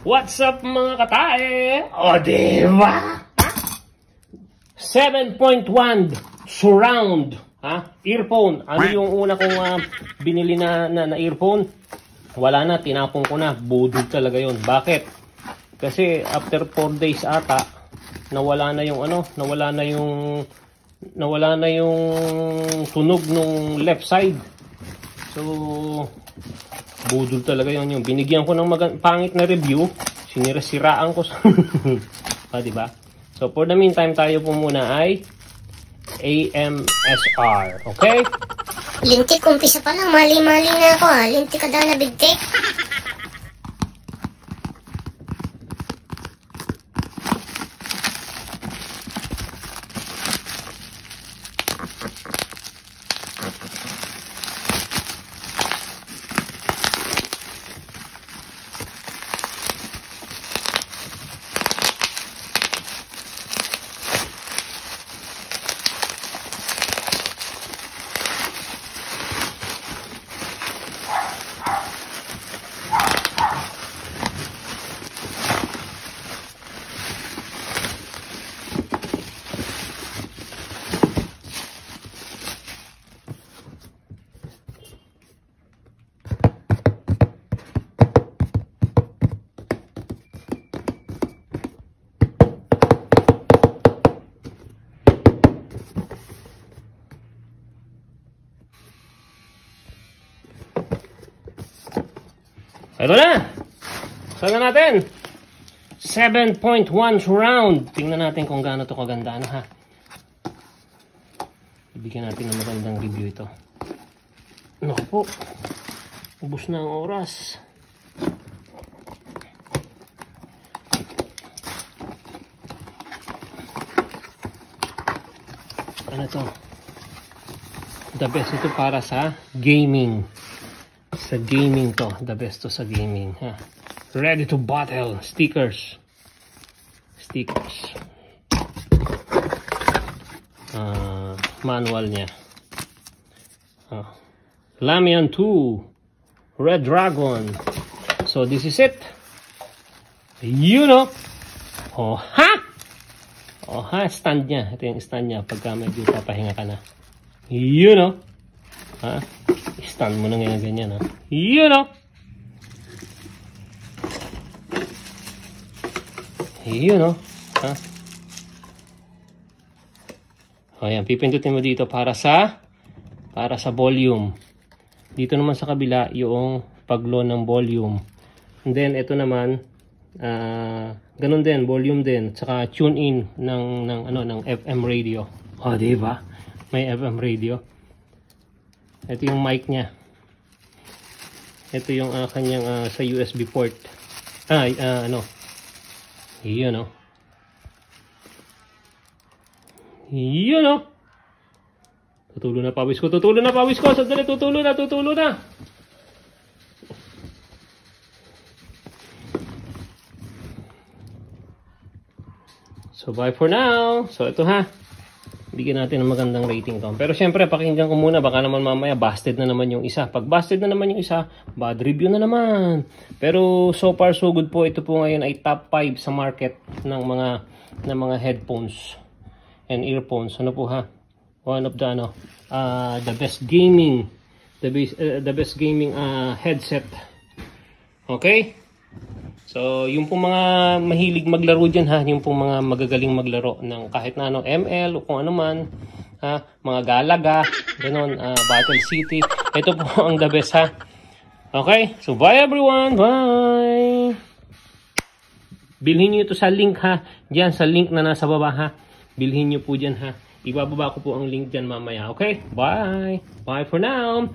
What's up mga katae? O diba? 7.1 surround earphone. Ano yung una kong binili na earphone? Wala na, tinapon ko na. Budol talaga yun. Bakit? Kasi after 4 days ata, nawala na yung tunog nung left side. So budol talaga yun. Yung binigyan ko ng pangit na review, sinisiraan ko sa diba? So for the meantime, tayo po muna ay AMSR. Okay? Lintik, umpisa pa lang. Mali-mali na ako Lintik ka daw na bigtik. Ito na! Saan na natin? 7.1 surround. Tingnan natin kung gaano ito kaganda. Ha? Ibigyan natin ng magandang review ito. Naku po. Ubus na ang oras. Ano ito? The best ito para sa gaming. Sa gaming to, the best to sa gaming. Ready to battle. Stickers. Manual niya. Lamian 2 Red Dragon. So this is it. Stand niya. Ito yung stand niya pagka medyo papahinga ka na. Stand mo na ngayon ganyan, Ayan, pipindutin mo dito para sa volume. Dito naman sa kabila yung pag-low ng volume. And then ito naman ganun din, volume din, saka tune in ng FM radio. Di ba? May FM radio. Ito yung mic niya. Ito yung kanyang sa USB port. Tutulo na pawis ko. Sandali, tutulo na. So bye for now. So ito bigyan natin ng magandang rating to. Pero syempre, pakinggan ko muna. Baka naman mamaya, busted na naman yung isa. Pag busted na naman yung isa, bad review na naman. Pero so far, so good po. Ito po ngayon ay top 5 sa market ng mga headphones and earphones. Ano po One of the best gaming, the best gaming headset. Okay? So, yung pong mga mahilig maglaro dyan yung pong mga magagaling maglaro ng kahit na ML o kung ano man, mga Galaga, ganun, Battle City. Ito po ang the best Okay? So, bye everyone! Bye! Bilhin nyo ito sa link Diyan sa link na nasa baba Bilhin nyo po dyan Ibababa ko po ang link dyan mamaya. Okay? Bye! Bye for now!